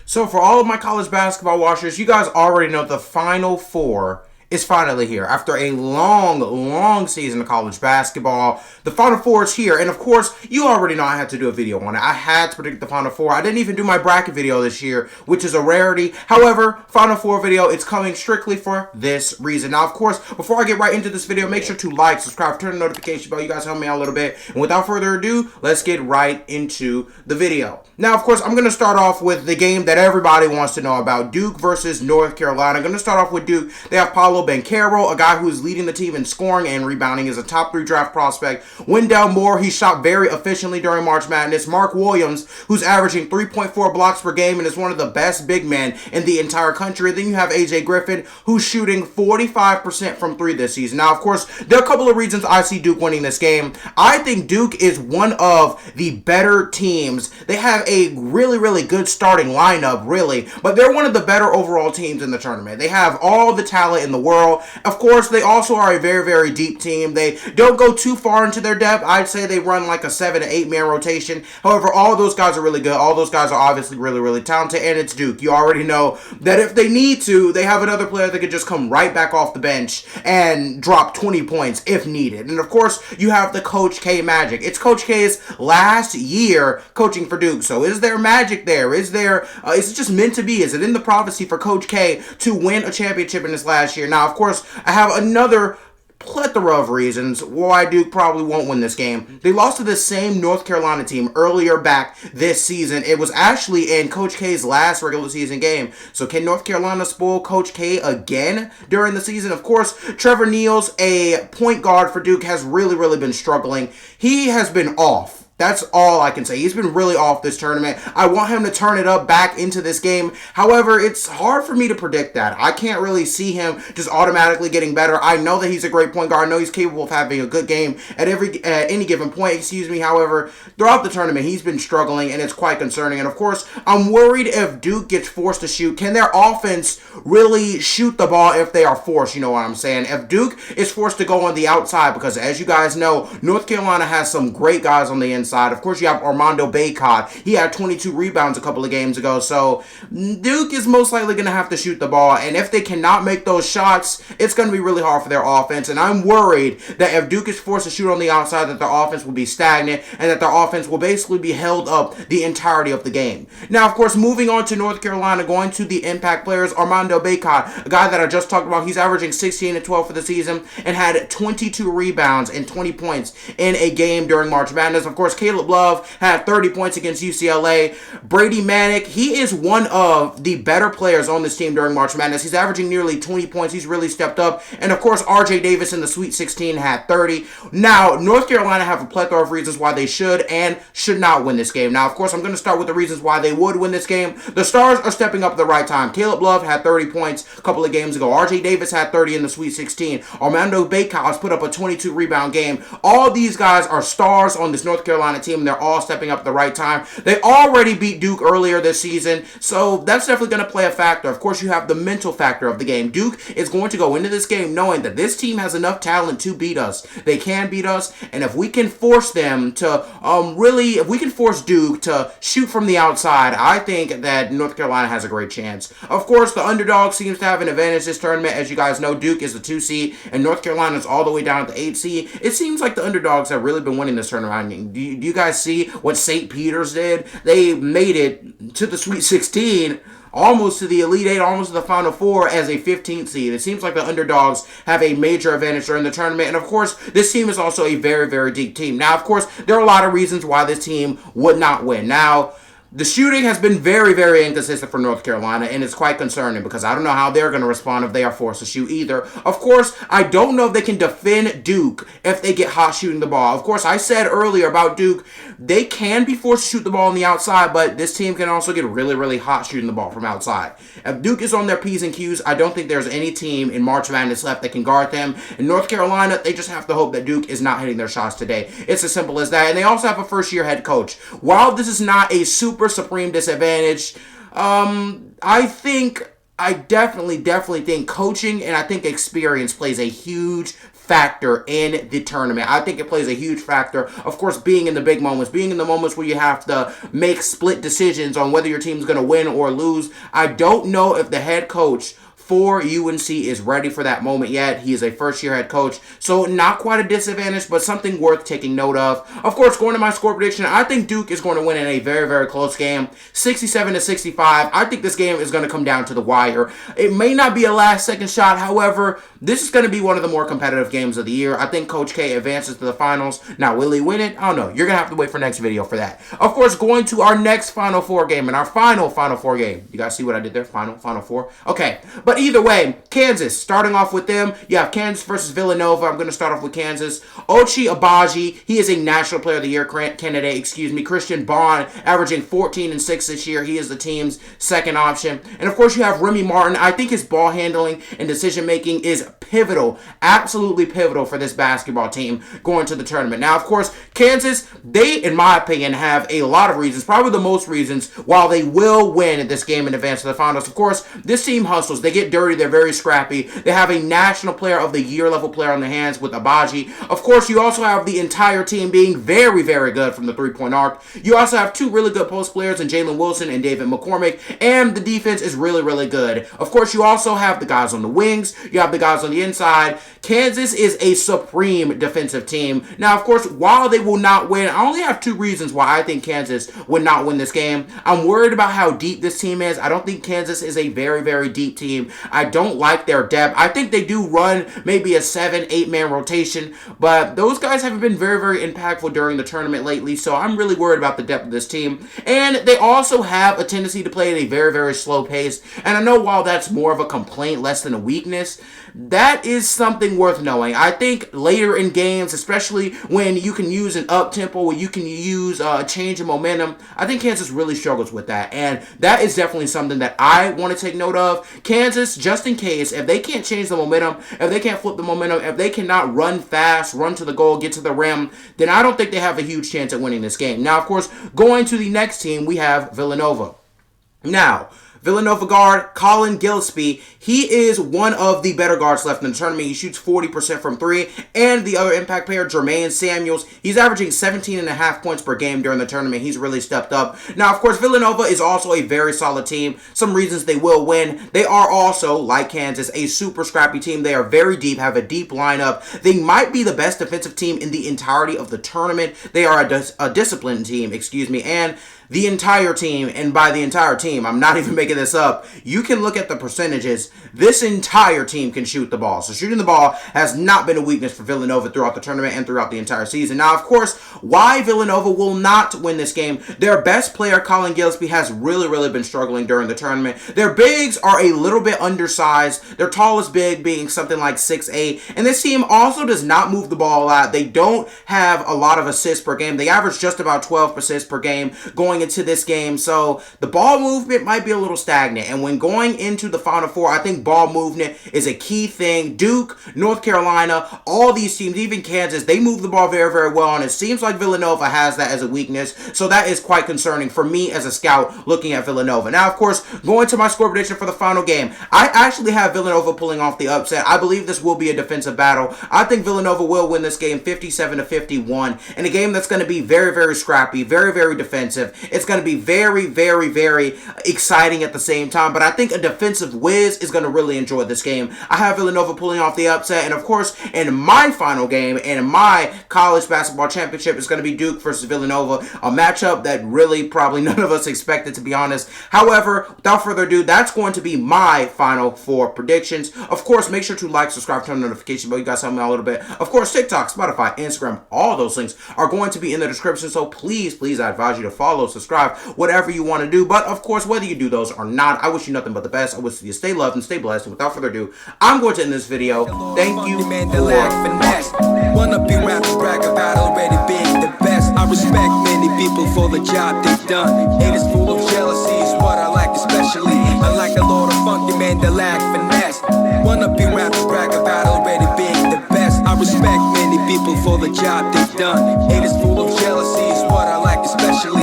So for all of my college basketball watchers, you guys already know the Final Four is finally here. After a long season of college basketball, the Final Four is here. And of course, you already know I had to do a video on it. I had to predict the Final Four. I didn't even do my bracket video this year, which is a rarity. However, Final Four video, it's coming strictly for this reason. Now, of course, before I get right into this video, make sure to like, subscribe, turn the notification bell. You guys help me out a little bit. And without further ado, let's get right into the video. Now, of course, I'm going to start off with the game that everybody wants to know about, Duke versus North Carolina. I'm going to start off with Duke. They have Paolo Banchero, a guy who is leading the team in scoring and rebounding, is a top 3 draft prospect. Wendell Moore, he shot very efficiently during March Madness. Mark Williams, who's averaging 3.4 blocks per game and is one of the best big men in the entire country. Then you have AJ Griffin, who's shooting 45% from 3 this season. Now, of course, there are a couple of reasons I see Duke winning this game. I think Duke is one of the better teams. They have a really good starting lineup, really, but they're one of the better overall teams in the tournament. They have all the talent in the world. Of course, they also are a very deep team. They don't go too far into their depth. I'd say they run like a 7 to 8 man rotation. However, all of those guys are really good. All those guys are obviously really talented, and it's Duke. You already know that if they need to, they have another player that could just come right back off the bench and drop 20 points if needed. And of course, you have the Coach K magic. It's Coach K's last year coaching for Duke. So is there magic there? Is it just meant to be? Is it in the prophecy for Coach K to win a championship in his last year? Now, of course, I have another plethora of reasons why Duke probably won't win this game. They lost to the same North Carolina team earlier back this season. It was actually in Coach K's last regular season game. So can North Carolina spoil Coach K again during the season? Of course, Trevor Neals, a point guard for Duke, has really been struggling. He has been off. That's all I can say. He's been really off this tournament. I want him to turn it up back into this game. However, it's hard for me to predict that. I can't really see him just automatically getting better. I know that he's a great point guard. I know he's capable of having a good game at any given point. However, throughout the tournament, he's been struggling, and it's quite concerning. And of course, I'm worried if Duke gets forced to shoot. Can their offense really shoot the ball if they are forced? You know what I'm saying? If Duke is forced to go on the outside, because as you guys know, North Carolina has some great guys on the inside. Of course, you have Armando Bacot. He had 22 rebounds a couple of games ago. So Duke is most likely going to have to shoot the ball. And if they cannot make those shots, it's going to be really hard for their offense. And I'm worried that if Duke is forced to shoot on the outside, that their offense will be stagnant and that their offense will basically be held up the entirety of the game. Now, of course, moving on to North Carolina, going to the impact players, Armando Bacot, a guy that I just talked about, he's averaging 16 and 12 for the season and had 22 rebounds and 20 points in a game during March Madness. Of course, Caleb Love had 30 points against UCLA. Brady Manick, he is one of the better players on this team during March Madness. He's averaging nearly 20 points. He's really stepped up. And of course, RJ Davis in the Sweet 16 had 30. Now, North Carolina have a plethora of reasons why they should and should not win this game. Now, of course, I'm going to start with the reasons why they would win this game. The Stars are stepping up at the right time. Caleb Love had 30 points a couple of games ago. RJ Davis had 30 in the Sweet 16. Armando Bacot has put up a 22 rebound game. All these guys are stars on this North Carolina team, and they're all stepping up at the right time. They already beat Duke earlier this season, so that's definitely going to play a factor. Of course, you have the mental factor of the game. Duke is going to go into this game knowing that this team has enough talent to beat us. They can beat us, and if we can force them to if we can force Duke to shoot from the outside, I think that North Carolina has a great chance. Of course, the underdog seems to have an advantage this tournament. As you guys know, Duke is the 2 seed, and North Carolina is all the way down at the 8 seed. It seems like the underdogs have really been winning this tournament. Do you guys see what St. Peter's did? They made it to the Sweet 16, almost to the Elite 8, almost to the Final Four as a 15th seed. It seems like the underdogs have a major advantage during the tournament. And of course, this team is also a very deep team. Now, of course, there are a lot of reasons why this team would not win. Now, the shooting has been very inconsistent for North Carolina, and it's quite concerning because I don't know how they're going to respond if they are forced to shoot either. Of course, I don't know if they can defend Duke if they get hot shooting the ball. Of course, I said earlier about Duke, they can be forced to shoot the ball on the outside, but this team can also get really hot shooting the ball from outside. If Duke is on their P's and Q's, I don't think there's any team in March Madness left that can guard them. In North Carolina, they just have to hope that Duke is not hitting their shots today. It's as simple as that. And they also have a first-year head coach. While this is not a super supreme disadvantage, I definitely think coaching and I think experience plays a huge factor in the tournament. I think it plays a huge factor. Of course, being in the big moments, being in the moments where you have to make split decisions on whether your team's going to win or lose. I don't know if the head coach for UNC is ready for that moment yet. He is a first-year head coach, so not quite a disadvantage, but something worth taking note of. Of course, going to my score prediction, I think Duke is going to win in a very, very close game, 67-65. I think this game is going to come down to the wire. It may not be a last-second shot, however, this is going to be one of the more competitive games of the year. I think Coach K advances to the finals. Now, will he win it? I don't know. You're going to have to wait for next video for that. Of course, going to our next Final Four game, and our Final Four game. You guys see what I did there? Final Four? Okay, but either way, Kansas, starting off with them, you have Kansas versus Villanova. I'm going to start off with Kansas. Ochai Agbaji, he is a National Player of the Year candidate, Christian Bond, averaging 14 and 6 this year. He is the team's second option. And of course, you have Remy Martin. I think his ball handling and decision making is pivotal, absolutely pivotal for this basketball team going to the tournament. Now, of course, Kansas, they, in my opinion, have a lot of reasons, probably the most reasons, while they will win this game in advance to the finals. Of course, this team hustles. They get dirty. They're very scrappy. They have a National Player of the Year level player on their hands with Agbaji. Of course, you also have the entire team being very, very good from the three-point arc. You also have two really good post players in Jalen Wilson and David McCormick, and the defense is really, really good. Of course, you also have the guys on the wings. You have the guys on the inside. Kansas is a supreme defensive team. Now, of course, while they will not win, I only have two reasons why I think Kansas would not win this game. I'm worried about how deep this team is. I don't think Kansas is a very, very deep team. I don't like their depth. I think they do run maybe a 7-8 man rotation, but those guys haven't been very, very impactful during the tournament lately, so I'm really worried about the depth of this team. And they also have a tendency to play at a very, very slow pace, and I know while that's more of a complaint, less than a weakness, that is something worth knowing. I think later in games, especially when you can use an up-tempo, where you can use a change in momentum, I think Kansas really struggles with that, and that is definitely something that I want to take note of. Kansas, just in case, if they can't change the momentum, if they can't flip the momentum, if they cannot run fast, run to the goal, get to the rim, then I don't think they have a huge chance at winning this game. Now, of course, going to the next team, we have Villanova. Now, Villanova guard Colin Gillespie, he is one of the better guards left in the tournament. He shoots 40% from three. And the other impact player, Jermaine Samuels, he's averaging 17.5 points per game during the tournament. He's really stepped up. Now, of course, Villanova is also a very solid team. Some reasons they will win. They are also, like Kansas, a super scrappy team. They are very deep, have a deep lineup. They might be the best defensive team in the entirety of the tournament. They are a disciplined team, and the entire team, and by the entire team, I'm not even making this up, you can look at the percentages. This entire team can shoot the ball. So shooting the ball has not been a weakness for Villanova throughout the tournament and throughout the entire season. Now, of course, why Villanova will not win this game, their best player, Colin Gillespie, has really, really been struggling during the tournament. Their bigs are a little bit undersized. Their tallest big being something like 6'8". And this team also does not move the ball a lot. They don't have a lot of assists per game. They average just about 12 assists per game going into this game, so the ball movement might be a little stagnant. And when going into the Final Four, I think ball movement is a key thing. Duke, North Carolina, all these teams, even Kansas, they move the ball very, very well, and it seems like Villanova has that as a weakness, so that is quite concerning for me as a scout looking at Villanova. Now, of course, going to my score prediction for the final game, I actually have Villanova pulling off the upset. I believe this will be a defensive battle. I think Villanova will win this game 57-51 in a game that's going to be very, very scrappy, very, very defensive. It's going to be very, very, very exciting at the same time, but I think a defensive whiz is going to really enjoy this game. I have Villanova pulling off the upset, and of course, in my final game, and in my college basketball championship, it's going to be Duke versus Villanova, a matchup that really probably none of us expected, to be honest. However, without further ado, that's going to be my Final Four predictions. Of course, make sure to like, subscribe, turn on the notification bell. You guys help me out a little bit. Of course, TikTok, Spotify, Instagram, all those links are going to be in the description, so please, I advise you to follow, subscribe, whatever you want to do. But of course, whether you do those or not, I wish you nothing but the best. I wish you stay loved and stay blessed. And without further ado, I'm going to end this video. Thank you for watching. Wanna be rappers, brag about already being the best. I respect many people for the job they've done. Haters full of jealousy is what I like especially. I like a lot of funky men that lack finesse. Wanna be rappers, brag about already being the best. I respect many people for the job they've done. Haters full of jealousy is what I like especially.